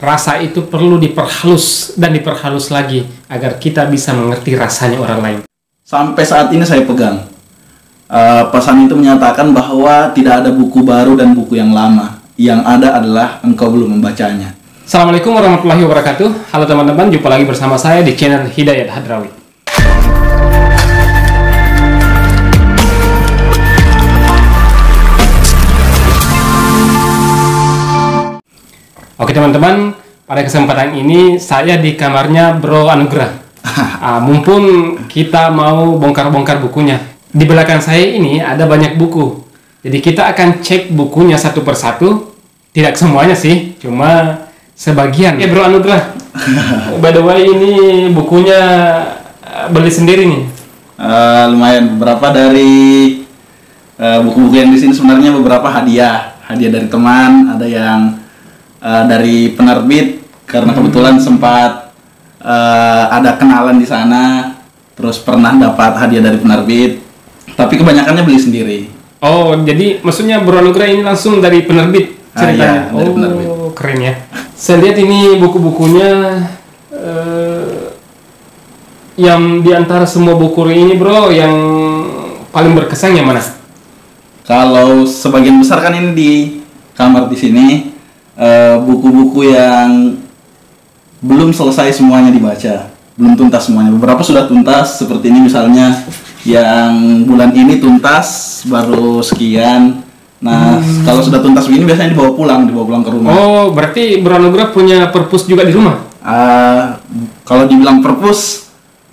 rasa itu perlu diperhalus dan diperhalus lagi agar kita bisa mengerti rasanya orang lain. Sampai saat ini saya pegang. Pesan itu menyatakan bahwa tidak ada buku baru dan buku yang lama. Yang ada adalah engkau belum membacanya. Assalamualaikum warahmatullahi wabarakatuh. Halo teman-teman, jumpa lagi bersama saya di channel Hidayat Hadrawi. Oke teman-teman, pada kesempatan ini saya di kamarnya Bro Anugrah. Mumpun kita mau bongkar-bongkar bukunya. Di belakang saya ini ada banyak buku. Jadi kita akan cek bukunya satu persatu. Tidak semuanya sih, cuma sebagian. Ya Bro Anugrah, by the way ini bukunya beli sendiri nih. Lumayan, beberapa dari buku-buku yang di sini sebenarnya beberapa hadiah dari teman, ada yang dari penerbit karena kebetulan sempat ada kenalan di sana, terus pernah dapat hadiah dari penerbit, tapi kebanyakannya beli sendiri. Oh, jadi maksudnya Bro Anugrah ini langsung dari penerbit ceritanya? Iya, dari penerbit. Keren ya. Saya lihat ini buku-bukunya yang diantara semua buku ini Bro, yang paling berkesan yang mana? Kalau sebagian besar kan ini di kamar di sini buku-buku yang belum selesai semuanya dibaca, belum tuntas semuanya. Beberapa sudah tuntas, seperti ini misalnya, yang bulan ini tuntas baru sekian. Nah, kalau sudah tuntas begini biasanya dibawa pulang ke rumah. Oh, berarti Bro Anugrah punya perpus juga di rumah? Kalau dibilang perpus,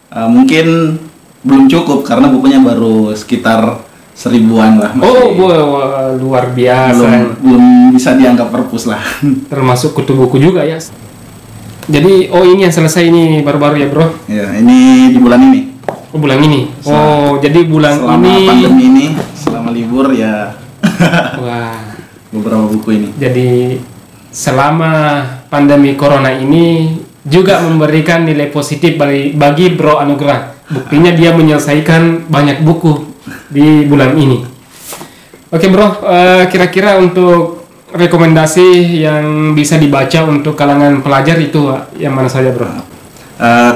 mungkin belum cukup karena bukunya baru sekitar 1000-an lah. Wah, luar biasa. Belum bisa dianggap perpus lah. Termasuk kutu buku juga ya. Jadi, ini yang selesai ini baru-baru ya Bro? Ya, ini di bulan ini. Oh, bulan ini? Jadi bulan selama ini... pandemi ini, selama libur ya. Wah. Beberapa buku ini. Jadi, selama pandemi corona ini juga memberikan nilai positif bagi Bro Anugrah. Buktinya dia menyelesaikan banyak buku di bulan ini. Oke Bro, kira-kira untuk rekomendasi yang bisa dibaca untuk kalangan pelajar itu yang mana saja Bro?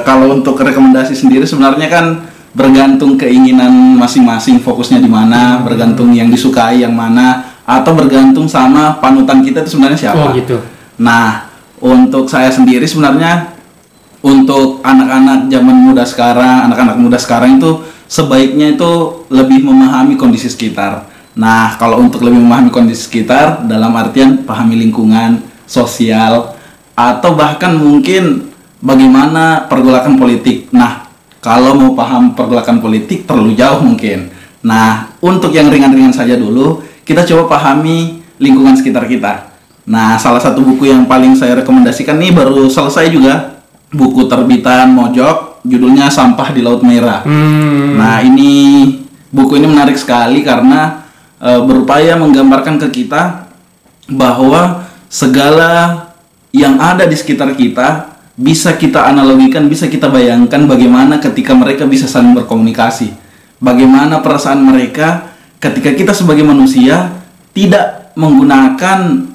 Kalau untuk rekomendasi sendiri sebenarnya kan bergantung keinginan masing-masing, fokusnya di mana, bergantung yang disukai yang mana, atau bergantung sama panutan kita itu sebenarnya siapa. Oh gitu. Nah, untuk saya sendiri sebenarnya untuk anak-anak muda sekarang itu sebaiknya itu lebih memahami kondisi sekitar. Nah, kalau untuk lebih memahami kondisi sekitar dalam artian pahami lingkungan, sosial, atau bahkan mungkin bagaimana pergolakan politik. Nah, kalau mau paham pergolakan politik terlalu jauh mungkin. Nah, untuk yang ringan-ringan saja dulu, kita coba pahami lingkungan sekitar kita. Nah, salah satu buku yang paling saya rekomendasikan nih baru selesai juga, buku terbitan Mojok, judulnya Sampah di Laut Merah. Nah, buku ini menarik sekali karena berupaya menggambarkan ke kita bahwa segala yang ada di sekitar kita bisa kita analogikan, bisa kita bayangkan bagaimana ketika mereka bisa saling berkomunikasi, bagaimana perasaan mereka ketika kita sebagai manusia tidak menggunakan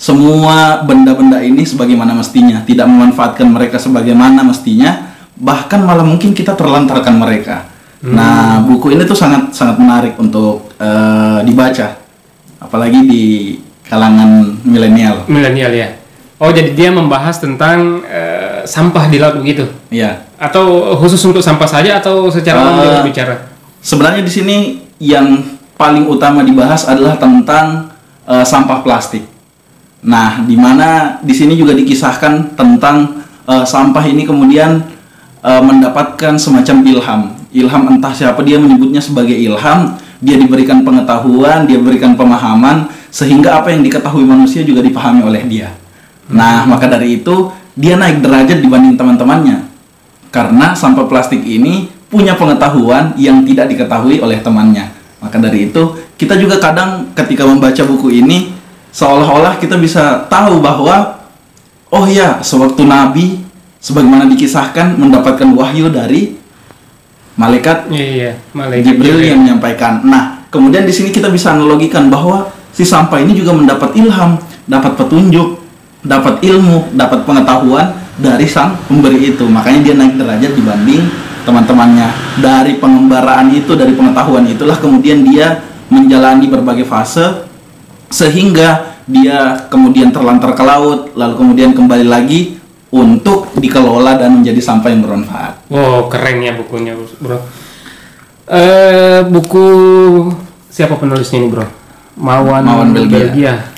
semua benda-benda ini sebagaimana mestinya, tidak memanfaatkan mereka sebagaimana mestinya, bahkan malah mungkin kita terlantarkan mereka. Nah, buku ini tuh sangat menarik untuk dibaca, apalagi di kalangan milenial. Milenial ya. Oh, jadi dia membahas tentang sampah di laut begitu? Iya. Atau khusus untuk sampah saja atau secara umum dia berbicara? Sebenarnya di sini yang paling utama dibahas adalah tentang sampah plastik. Nah, di mana di sini juga dikisahkan tentang sampah ini kemudian mendapatkan semacam ilham entah siapa dia menyebutnya sebagai ilham, dia diberikan pengetahuan, dia diberikan pemahaman sehingga apa yang diketahui manusia juga dipahami oleh dia. Nah, maka dari itu dia naik derajat dibanding teman-temannya karena sampah plastik ini punya pengetahuan yang tidak diketahui oleh temannya. Maka dari itu kita juga kadang ketika membaca buku ini seolah-olah kita bisa tahu bahwa oh ya, sewaktu Nabi sebagaimana dikisahkan mendapatkan wahyu dari malaikat Jibril yang menyampaikan. Nah, kemudian di sini kita bisa analogikan bahwa si sampah ini juga mendapat ilham, dapat petunjuk dapat ilmu, dapat pengetahuan dari sang pemberi itu. Makanya dia naik derajat dibanding teman-temannya. Dari pengembaraan itu, dari pengetahuan itulah kemudian dia menjalani berbagai fase sehingga dia kemudian terlantar ke laut, lalu kemudian kembali lagi untuk dikelola dan menjadi sampah yang bermanfaat. Wow, keren ya bukunya, bro. Buku siapa penulisnya ini, bro? Mawan Belgia.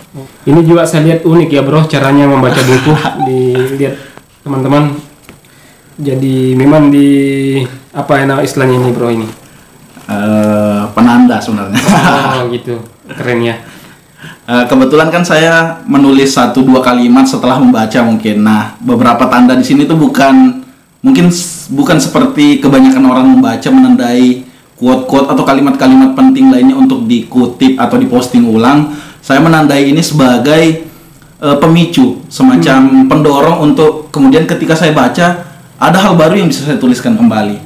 Ini juga saya lihat unik ya, bro, caranya membaca buku. Dilihat teman-teman. Jadi memang apa yang istilahnya ini, bro, ini? Penanda sebenarnya. Oh, gitu. Keren ya. Kebetulan kan saya menulis 1-2 kalimat setelah membaca mungkin. Nah, beberapa tanda di sini tuh bukan seperti kebanyakan orang membaca menandai quote-quote atau kalimat-kalimat penting lainnya untuk dikutip atau diposting ulang. Saya menandai ini sebagai pemicu, semacam pendorong untuk kemudian ketika saya baca ada hal baru yang bisa saya tuliskan kembali.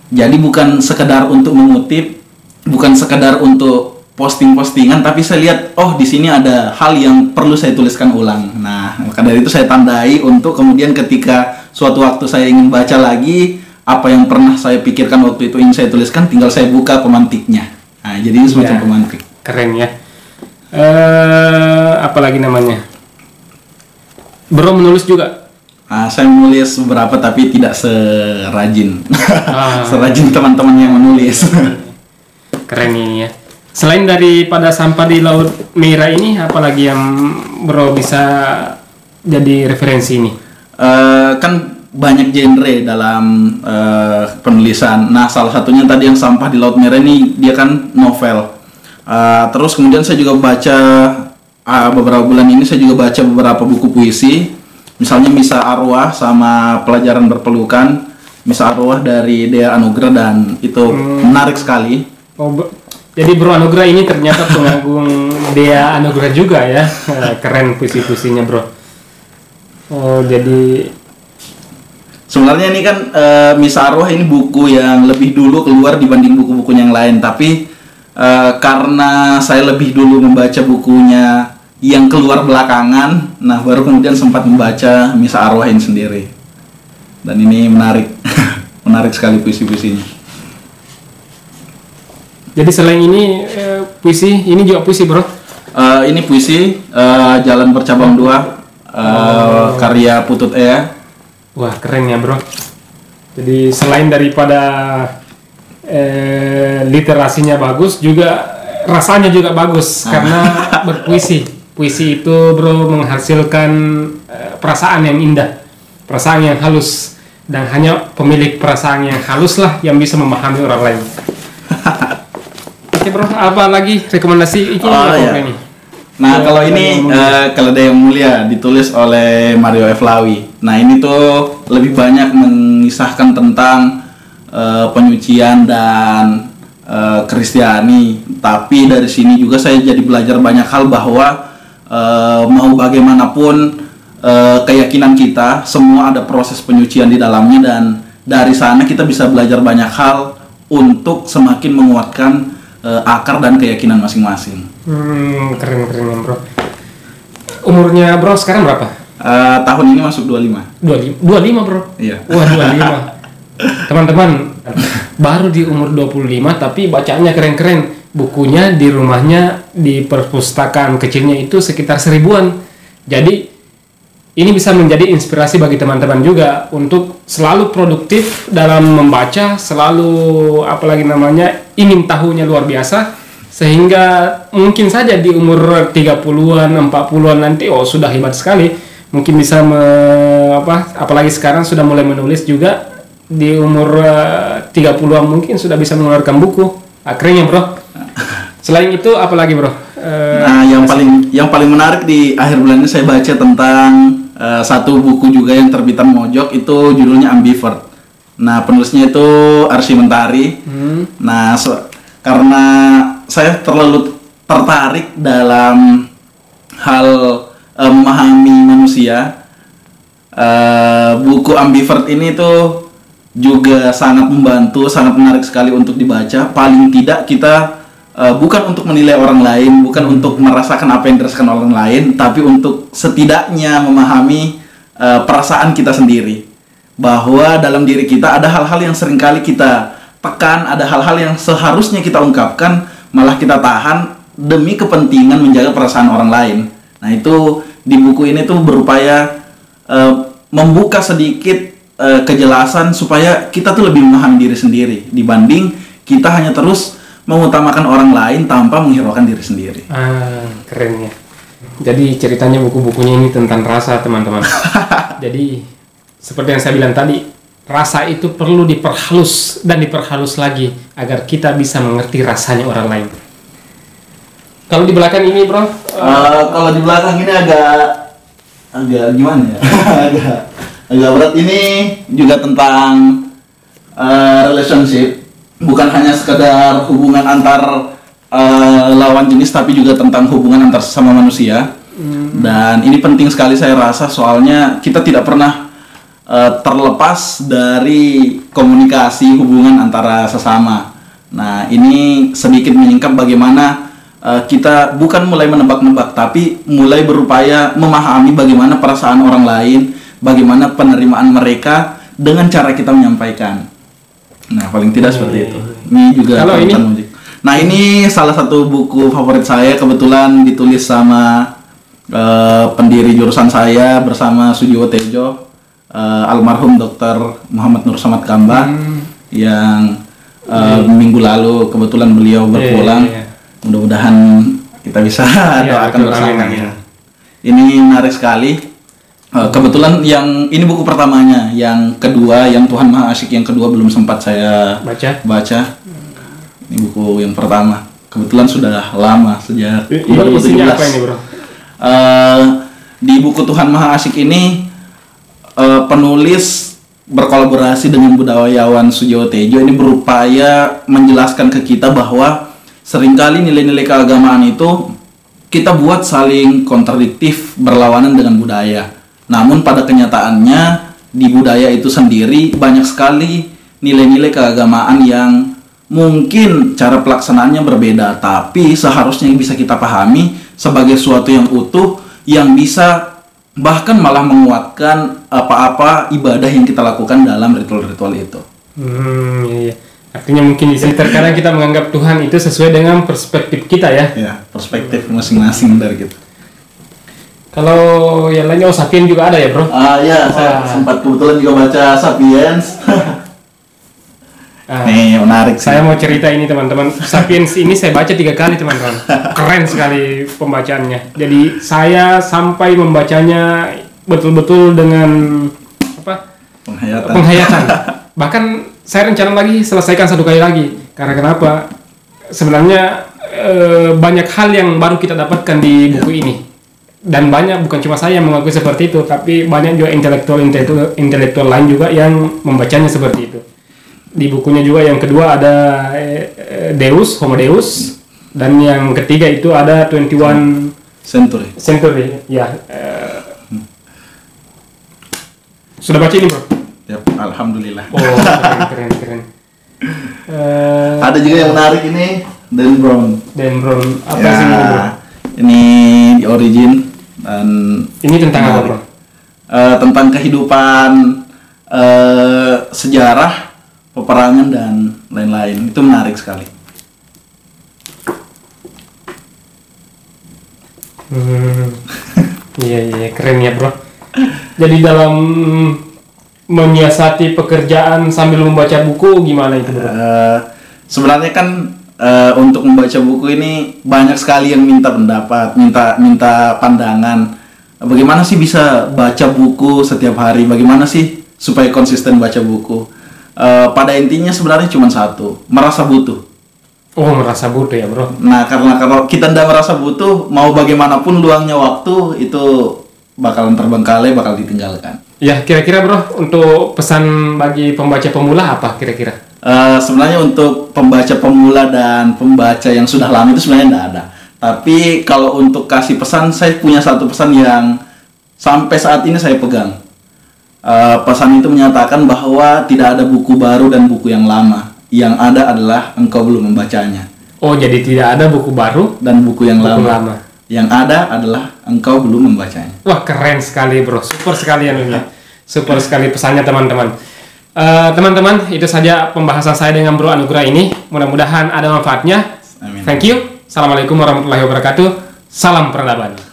Jadi bukan sekedar untuk mengutip, bukan sekedar untuk posting-postingan, tapi saya lihat di sini ada hal yang perlu saya tuliskan ulang. Nah, maka dari itu saya tandai untuk kemudian ketika suatu waktu saya ingin baca lagi apa yang pernah saya pikirkan waktu itu ingin saya tuliskan, tinggal saya buka pemantiknya. Nah, jadi ini semacam pemantik. Keren ya. Apalagi namanya? Bro menulis juga? Saya menulis beberapa tapi tidak serajin serajin teman-teman yang menulis. Keren ini ya. Selain daripada sampah di Laut Merah ini, apalagi yang bro bisa jadi referensi ini? Kan banyak genre dalam penulisan. Nah, salah satunya tadi yang sampah di Laut Merah ini dia kan novel. Terus kemudian saya juga baca beberapa bulan ini saya juga baca beberapa buku puisi. Misalnya Misa Arwah sama Pelajaran Berpelukan. Misa Arwah dari Dea Anugrah dan itu menarik sekali. Jadi Bro Anugrah ini ternyata pengagum Dea Anugrah juga ya. Keren puisi-puisinya, Bro. Jadi sebenarnya ini kan Misa Arwah ini buku yang lebih dulu keluar dibanding buku-buku yang lain, tapi karena saya lebih dulu membaca bukunya yang keluar belakangan, nah baru kemudian sempat membaca Misa Arwah ini sendiri. Dan ini menarik. Menarik sekali puisi-puisinya. Jadi selain ini puisi, ini juga puisi, Bro? Ini puisi Jalan Bercabang 2 karya Putut Ea. Wah, keren ya, Bro. Jadi selain daripada literasinya bagus, juga rasanya juga bagus karena berpuisi. Puisi itu, Bro, menghasilkan perasaan yang indah, perasaan yang halus, dan hanya pemilik perasaan yang halus lah yang bisa memahami orang lain. Oke, Bro, apa lagi rekomendasi ini? Nah, kalau ini Keledai Yang Mulia ditulis oleh Mario Eflawi. Nah, ini tuh lebih banyak mengisahkan tentang penyucian dan Kristiani. Tapi dari sini juga saya jadi belajar banyak hal bahwa mau bagaimanapun keyakinan kita, semua ada proses penyucian di dalamnya, dan dari sana kita bisa belajar banyak hal untuk semakin menguatkan akar dan keyakinan masing-masing. Keren ya, Bro. Umurnya Bro sekarang berapa? Tahun ini masuk 25. 25, Bro? Iya. Wah, 25. Teman-teman, baru di umur 25 tapi bacaannya keren-keren. Bukunya di rumahnya, di perpustakaan kecilnya itu sekitar 1000-an. Jadi ini bisa menjadi inspirasi bagi teman-teman juga untuk selalu produktif dalam membaca, selalu ingin tahunya luar biasa, sehingga mungkin saja di umur 30-an, 40-an nanti sudah hebat sekali. Mungkin bisa apalagi sekarang sudah mulai menulis juga, di umur 30-an mungkin sudah bisa mengeluarkan buku. Keren ya, Bro. Selain itu apalagi, Bro? Nah, yang paling menarik di akhir bulan ini saya baca tentang satu buku juga yang terbitan Mojok, itu judulnya Ambivert. Nah, penulisnya itu Arsy Mentari. Nah, karena saya terlalu tertarik dalam hal memahami manusia, buku Ambivert ini tuh juga sangat membantu, sangat menarik sekali untuk dibaca. Paling tidak kita bukan untuk menilai orang lain, bukan untuk merasakan apa yang dirasakan orang lain, tapi untuk setidaknya memahami perasaan kita sendiri. Bahwa dalam diri kita ada hal-hal yang seringkali kita tekan, ada hal-hal yang seharusnya kita ungkapkan, malah kita tahan demi kepentingan menjaga perasaan orang lain. Nah itu di buku ini tuh berupaya membuka sedikit kejelasan supaya kita tuh lebih memahami diri sendiri dibanding kita hanya terus mengutamakan orang lain tanpa menghiraukan diri sendiri. Keren ya. Jadi ceritanya buku-bukunya ini tentang rasa, teman-teman. Jadi seperti yang saya bilang tadi, rasa itu perlu diperhalus dan diperhalus lagi agar kita bisa mengerti rasanya orang lain. Kalau di belakang ini, bro? Kalau di belakang ini agak gimana ya? agak berat. Ini juga tentang relationship. Bukan hanya sekedar hubungan antar lawan jenis, tapi juga tentang hubungan antar sesama manusia. Dan ini penting sekali saya rasa, soalnya kita tidak pernah terlepas dari komunikasi hubungan antara sesama. Nah, ini sedikit menyingkap bagaimana kita bukan mulai menebak-nebak, tapi mulai berupaya memahami bagaimana perasaan orang lain, bagaimana penerimaan mereka dengan cara kita menyampaikan. Nah, paling tidak seperti itu. Ini juga kalau ini? musik. Nah, ini salah satu buku favorit saya, kebetulan ditulis sama pendiri jurusan saya bersama Sujiwo Tejo, almarhum Dr. Muhammad Nur Samad Kamba, yang minggu lalu kebetulan beliau berpulang. Mudah-mudahan kita bisa doakan bersama. Ini menarik sekali. Kebetulan yang ini buku pertamanya, yang kedua, yang Tuhan Maha Asyik yang kedua belum sempat saya baca. Ini buku yang pertama. Kebetulan sudah lama, sejak 2017. Apa ini, bro? Di buku Tuhan Maha Asyik ini penulis berkolaborasi dengan budayawan Sujiwo Tejo ini berupaya menjelaskan ke kita bahwa seringkali nilai-nilai keagamaan itu kita buat saling kontradiktif, berlawanan dengan budaya. Namun pada kenyataannya di budaya itu sendiri banyak sekali nilai-nilai keagamaan yang mungkin cara pelaksanaannya berbeda, tapi seharusnya bisa kita pahami sebagai suatu yang utuh, yang bisa bahkan malah menguatkan apa-apa ibadah yang kita lakukan dalam ritual-ritual itu. Iya. Artinya mungkin di sini terkadang kita menganggap Tuhan itu sesuai dengan perspektif kita ya. Ya, perspektif masing-masing dari kita. Kalau yang lainnya, Sapiens juga ada ya, bro? Ya, saya sempat kebetulan juga baca Sapiens. Nih, menarik sih. Saya mau cerita ini, teman-teman. Sapiens ini saya baca 3 kali, teman-teman. Keren sekali pembacaannya. Jadi saya sampai membacanya betul-betul dengan penghayatan. Bahkan saya rencana lagi selesaikan 1 kali lagi. Karena kenapa? Sebenarnya banyak hal yang baru kita dapatkan di buku ini. Dan banyak, bukan cuma saya yang mengakui seperti itu, tapi banyak juga intelektual lain juga yang membacanya seperti itu. Di bukunya juga yang kedua ada Homo Deus, dan yang ketiga itu ada 21 Century. Ya. Sudah baca ini, bro? Ya, alhamdulillah. Oh, keren. Ada juga yang menarik ini, Dan Brown. Apa sih ini, bro? Ini di Origin, dan ini tentang apa, bro? Tentang kehidupan, sejarah, peperangan dan lain-lain. Itu menarik sekali. Iya, keren ya, bro. Jadi dalam menyiasati pekerjaan sambil membaca buku gimana itu, bro? Sebenarnya kan untuk membaca buku ini banyak sekali yang minta pendapat, minta pandangan. Bagaimana sih bisa baca buku setiap hari? Bagaimana sih supaya konsisten baca buku? Pada intinya sebenarnya cuma satu, merasa butuh. Oh, merasa butuh ya, bro. Nah, karena kalau kita tidak merasa butuh, mau bagaimanapun luangnya waktu itu bakalan terbengkalai, bakal ditinggalkan. Ya, kira-kira, bro, untuk pesan bagi pembaca pemula apa kira-kira? Sebenarnya untuk pembaca pemula dan pembaca yang sudah lama itu sebenarnya tidak ada. Tapi kalau untuk kasih pesan, saya punya satu pesan yang sampai saat ini saya pegang. Pesan itu menyatakan bahwa tidak ada buku baru dan buku yang lama. Yang ada adalah engkau belum membacanya. Oh, jadi tidak ada buku baru dan buku yang buku lama. lama. Yang ada adalah engkau belum membacanya. Wah, keren sekali bro, super sekali anunya, super sekali pesannya teman-teman. Teman-teman, itu saja pembahasan saya dengan Bro Anugrah ini. Mudah-mudahan ada manfaatnya. Amin. Thank you. Assalamualaikum warahmatullahi wabarakatuh. Salam peradaban.